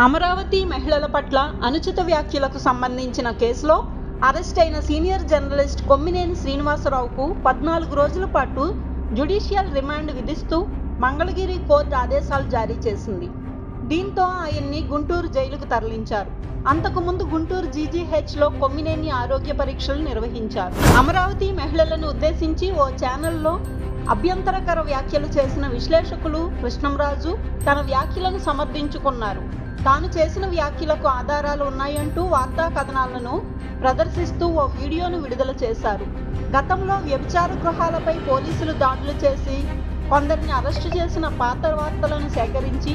అమరావతి మహిళల పట్ల అనుచిత వ్యాఖ్యలకు సంబంధించిన కేసులో అరెస్ట్ అయిన సీనియర్ జర్నలిస్ట్ కొమ్మినేని శ్రీనివాసరావుకు 14 రోజుల పాటు జ్యుడిషియల్ రిమాండ్ విధిస్తూ మంగళగిరి కోర్టు ఆదేశాలు జారీ చేసింది. దీంతో ఆయన్ని గుంటూరు జైలుకు తరలించారు. అంతకుముందు గుంటూరు జీజీహెచ్లో కొమ్మినేని ఆరోగ్య పరీక్షలు నిర్వహించారు. అమరావతి మహిళలను ఉద్దేశించి ఓ ఛానల్లో అభ్యంతరకర వ్యాఖ్యలు చేసిన విశ్లేషకులు కృష్ణంరాజు తన వ్యాఖ్యలను సమర్థించుకున్నారు. తాను చేసిన వ్యాఖ్యలకు ఆధారాలు ఉన్నాయంటూ వార్తా కథనాలను ప్రదర్శిస్తూ ఓ వీడియోను విడుదల చేశారు. గతంలో వ్యభిచార గృహాలపై పోలీసులు దాడులు చేసి కొందరిని అరెస్టు చేసిన పాత వార్తలను సేకరించి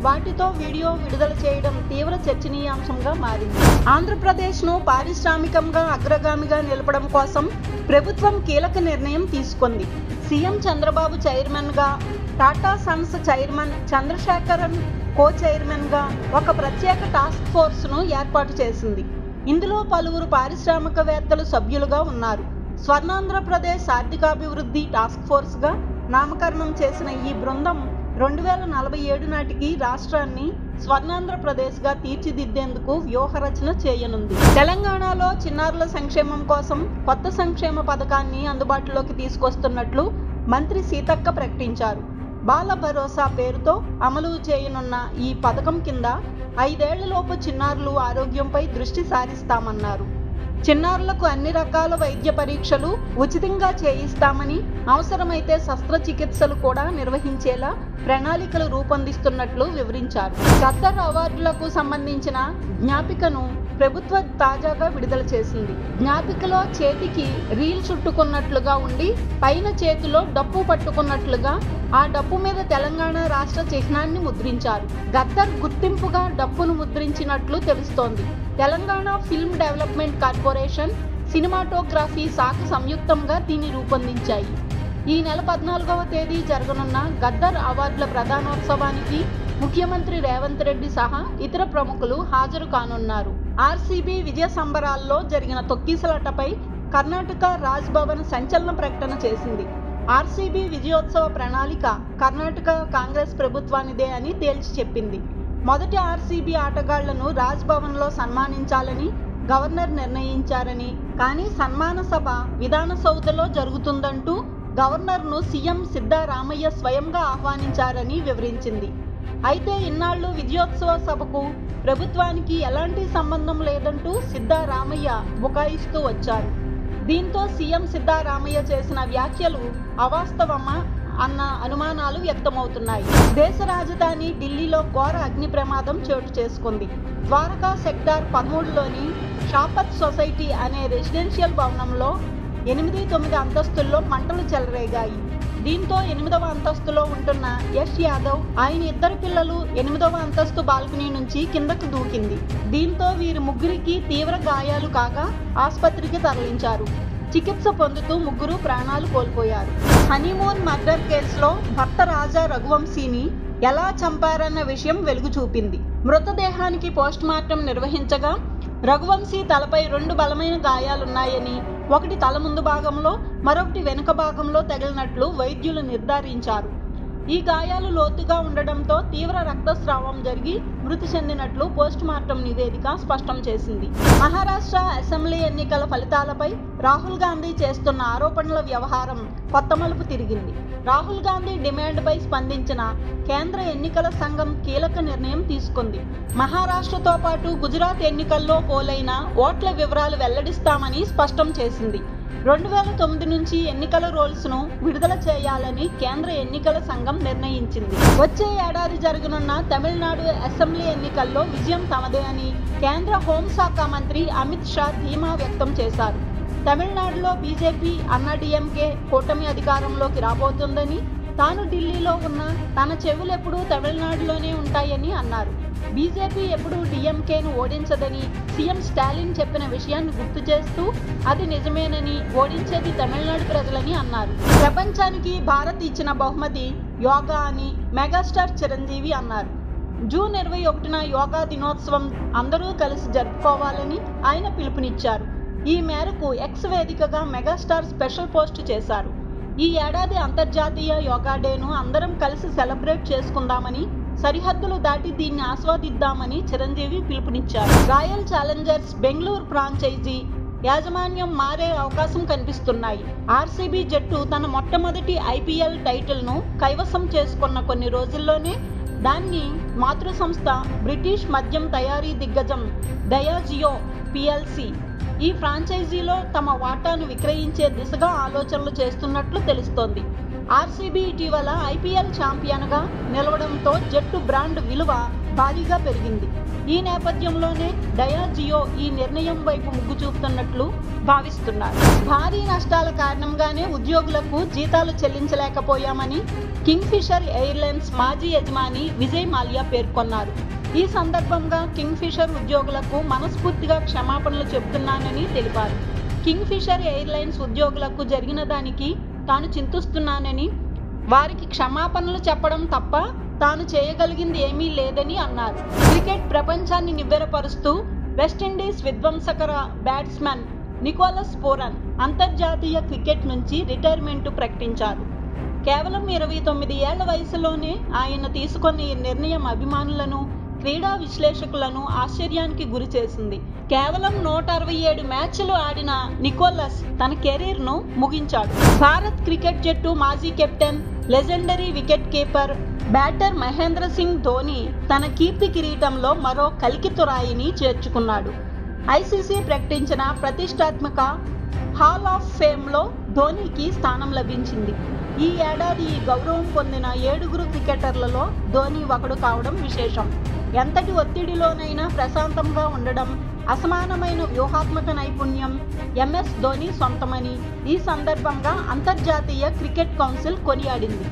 వాటితో వీడియో విడుదల చేయడం తీవ్ర చర్చనీయాంశంగా మారింది. ఆంధ్రప్రదేశ్ను పారిశ్రామికంగా అగ్రగామిగా నిలపడం కోసం ప్రభుత్వం కీలక నిర్ణయం తీసుకుంది. సీఎం చంద్రబాబు చైర్మన్గా, టాటా సన్స్ చైర్మన్ చంద్రశేఖరన్ కో చైర్మన్గా ఒక ప్రత్యేక టాస్క్ ఫోర్స్ను ఏర్పాటు చేసింది. ఇందులో పలువురు పారిశ్రామికవేత్తలు సభ్యులుగా ఉన్నారు. స్వర్ణాంధ్రప్రదేశ్ ఆర్థికాభివృద్ధి టాస్క్ ఫోర్స్గా నామకరణం చేసిన ఈ బృందం 2047 నాటికి రాష్ట్రాన్ని స్వర్ణాంధ్రప్రదేశ్గా తీర్చిదిద్దేందుకు వ్యూహరచన చేయనుంది. తెలంగాణలో చిన్నారుల సంక్షేమం కోసం కొత్త సంక్షేమ పథకాన్ని అందుబాటులోకి తీసుకొస్తున్నట్లు మంత్రి సీతక్క ప్రకటించారు. బాల భరోసా పేరుతో అమలు చేయనున్న ఈ పథకం కింద 5 ఏళ్లలోపు చిన్నారుల ఆరోగ్యంపై దృష్టి సారిస్తామన్నారు. చిన్నారులకు అన్ని రకాల వైద్య పరీక్షలు ఉచితంగా చేయిస్తామని, అవసరమైతే శస్త్రచికిత్సలు కూడా నిర్వహించేలా ప్రణాళికలు రూపొందిస్తున్నట్లు వివరించారు. గద్దర్ అవార్డులకు సంబంధించిన జ్ఞాపికను ప్రభుత్వం తాజాగా విడుదల చేసింది. జ్ఞాపికలో చేతికి రీల్ చుట్టుకున్నట్లుగా ఉండి పైన చేతిలో డప్పు పట్టుకున్నట్లుగా ఆ డప్పు మీద తెలంగాణ రాష్ట్ర చిహ్నాన్ని ముద్రించారు. గద్దర్ గుర్తింపుగా డప్పును ముద్రించినట్లు తెలుస్తోంది. Telangana film development corporation, cinematography శాఖ సంయుక్తంగా దీన్ని రూపొందించాయి. ఈ నెల 14వ తేదీ జరగనున్న గద్దర్ అవార్డుల ప్రధానోత్సవానికి ముఖ్యమంత్రి రేవంత్ రెడ్డి సహా ఇతర ప్రముఖులు హాజరు కానున్నారు. ఆర్సీబీ విజయ సంబరాల్లో జరిగిన తొక్కిసలాటపై కర్ణాటక రాజ్ భవన్ సంచలన ప్రకటన చేసింది. ఆర్సీబీ విజయోత్సవ ప్రణాళిక కర్ణాటక కాంగ్రెస్ ప్రభుత్వానిదే అని తేల్చి చెప్పింది. మొదటి ఆర్సీబీ ఆటగాళ్లను రాజ్ భవన్లో సన్మానించాలని గవర్నర్ నిర్ణయించారని, కానీ సన్మాన సభ విధాన సౌధలో జరుగుతుందంటూ గవర్నర్ను సీఎం సిద్ధరామయ్య స్వయంగా ఆహ్వానించారని వివరించింది. అయితే ఇన్నాళ్లు విజయోత్సవ సభకు ప్రభుత్వానికి ఎలాంటి సంబంధం లేదంటూ సిద్ధరామయ్య బుకాయిస్తూ వచ్చారు. దీంతో సీఎం సిద్ధరామయ్య చేసిన వ్యాఖ్యలు అవాస్తవమా అన్న అనుమానాలు వ్యక్తమవుతున్నాయి. దేశ రాజధాని ఢిల్లీలో ఘోర అగ్ని ప్రమాదం చోటు చేసుకుంది. ద్వారకా సెక్టార్ 13లోని షాపత్ సొసైటీ అనే రెసిడెన్షియల్ భవనంలో 8-9 అంతస్తుల్లో మంటలు చెలరేగాయి. దీంతో 8వ అంతస్తులో ఉంటున్న యష్ యాదవ్, ఆయన 2 పిల్లలు 8వ అంతస్తు బాల్కనీ నుంచి కిందకు దూకింది. దీంతో వీరి ముగ్గురికి తీవ్ర గాయాలు కాగా ఆసుపత్రికి తరలించారు. చికిత్స పొందుతూ ముగ్గురు ప్రాణాలు కోల్పోయారు. హనీమూన్ మర్డర్ కేసులో భర్త రాజా రఘువంశీని ఎలా చంపారన్న విషయం వెలుగు చూపింది. మృతదేహానికి పోస్టుమార్టం నిర్వహించగా రఘువంశీ తలపై 2 బలమైన గాయాలున్నాయని, ఒకటి తల ముందు భాగంలో, మరొకటి వెనుక భాగంలో తగిలినట్లు వైద్యులు నిర్ధారించారు. ఈ గాయాలు లోతుగా ఉండడంతో తీవ్ర రక్తస్రావం జరిగి మృతి చెందినట్లు పోస్టుమార్టం నివేదిక స్పష్టం చేసింది. మహారాష్ట్ర అసెంబ్లీ ఎన్నికల ఫలితాలపై రాహుల్ గాంధీ చేస్తున్న ఆరోపణల వ్యవహారం కొత్త మలుపు తిరిగింది. రాహుల్ గాంధీ డిమాండ్పై స్పందించిన కేంద్ర ఎన్నికల సంఘం కీలక నిర్ణయం తీసుకుంది. మహారాష్ట్రతో పాటు గుజరాత్ ఎన్నికల్లో పోలైన ఓట్ల వివరాలు వెల్లడిస్తామని స్పష్టం చేసింది. 2009 నుంచి ఎన్నికల రోల్స్ను విడుదల చేయాలని కేంద్ర ఎన్నికల సంఘం నిర్ణయించింది. వచ్చే ఏడాది జరగనున్న తమిళనాడు అసెంబ్లీ ఎన్నికల్లో విజయం తమదే అని కేంద్ర హోంశాఖ మంత్రి అమిత్ షా ధీమా వ్యక్తం చేశారు. తమిళనాడులో బీజేపీ అన్నాడీఎంకే కూటమి అధికారంలోకి రాబోతుందని, తాను ఢిల్లీలో ఉన్న తన చెవులెప్పుడూ తమిళనాడులోనే ఉంటాయని అన్నారు. బీజేపీ ఎప్పుడూ డీఎంకేను ఓడించదని సీఎం స్టాలిన్ చెప్పిన విషయాన్ని గుర్తు చేస్తూ అది నిజమేనని, ఓడించేది తమిళనాడు ప్రజలని అన్నారు. ప్రపంచానికి భారత్ ఇచ్చిన బహుమతి యోగా అని మెగాస్టార్ చిరంజీవి అన్నారు. జూన్ 21న యోగా దినోత్సవం అందరూ కలిసి జరుపుకోవాలని ఆయన పిలుపునిచ్చారు. ఈ మేరకు ఎక్స్ వేదికగా మెగాస్టార్ స్పెషల్ పోస్ట్ చేశారు. ఈ ఏడాది అంతర్జాతీయ యోగా డేను అందరం కలిసి సెలబ్రేట్ చేసుకుందామని సరిహద్దులు దాటి దీన్ని ఆస్వాదిద్దామని చిరంజీవి పిలుపునిచ్చారు. రాయల్ ఛాలెంజర్స్ బెంగళూరు ఫ్రాంచైజీ యాజమాన్యం మారే అవకాశం కనిపిస్తున్నాయి. ఆర్సీబీ జట్టు తన మొట్టమొదటి ఐపీఎల్ టైటిల్ను కైవసం చేసుకున్న కొన్ని రోజుల్లోనే దాన్ని మాతృ సంస్థ బ్రిటిష్ మద్యం తయారీ దిగ్గజం డయాజియో పిఎల్సి ఈ ఫ్రాంచైజీలో తమ వాటాను విక్రయించే దిశగా ఆలోచనలు చేస్తున్నట్లు తెలుస్తోంది. ఆర్సీబీ ఇటీవల ఐపీఎల్ ఛాంపియన్గా నిలవడంతో జట్టు బ్రాండ్ విలువ భారీగా పెరిగింది. ఈ నేపథ్యంలోనే డయాజియో ఈ నిర్ణయం వైపు మొగ్గు చూపుతున్నట్లు భావిస్తున్నారు. భారీ నష్టాల కారణంగానే ఉద్యోగులకు జీతాలు చెల్లించలేకపోయామని కింగ్ఫిషర్ ఎయిర్లైన్స్ మాజీ యజమాని విజయ్ మాల్యా పేర్కొన్నారు. ఈ సందర్భంగా కింగ్ఫిషర్ ఉద్యోగులకు మనస్ఫూర్తిగా క్షమాపణలు చెబుతున్నానని తెలిపారు. కింగ్ఫిషర్ ఎయిర్లైన్స్ ఉద్యోగులకు జరిగిన దానికి తాను చింతిస్తున్నానని, వారికి క్షమాపణలు చెప్పడం తప్ప తాను చేయగలిగింది ఏమీ లేదని అన్నారు. క్రికెట్ ప్రపంచాన్ని నివ్వెరపరుస్తూ వెస్టిండీస్ విధ్వంసకర బ్యాట్స్మన్ నికోలస్ పూరన్ అంతర్జాతీయ క్రికెట్ నుంచి రిటైర్మెంట్ ప్రకటించారు. కేవలం 29 ఏళ్ల వయసులోనే ఆయన తీసుకున్న ఈ నిర్ణయం అభిమానులను, క్రీడా విశ్లేషకులను ఆశ్చర్యానికి గురి చేసింది. కేవలం 167 మ్యాచ్లు ఆడిన నికోలస్ తన కెరీర్ను ముగించాడు. భారత్ క్రికెట్ జట్టు మాజీ captain, legendary wicket keeper, batter Mahendra Singh Dhoni తన కీర్తి కిరీటంలో మరో కలికితురాయిని చేర్చుకున్నాడు. ఐసీసీ ప్రకటించిన ప్రతిష్టాత్మక హాల్ ఆఫ్ ఫేమ్లో ధోనికి స్థానం లభించింది. ఈ ఏడాది ఈ గౌరవం పొందిన 7 క్రికెటర్లలో ధోని ఒకడు కావడం విశేషం. ఎంతటి ఒత్తిడిలోనైనా ప్రశాంతంగా ఉండడం, అసమానమైన వ్యూహాత్మక నైపుణ్యం ఎంఎస్ ధోని సొంతమని ఈ సందర్భంగా అంతర్జాతీయ క్రికెట్ కౌన్సిల్ కొనియాడింది.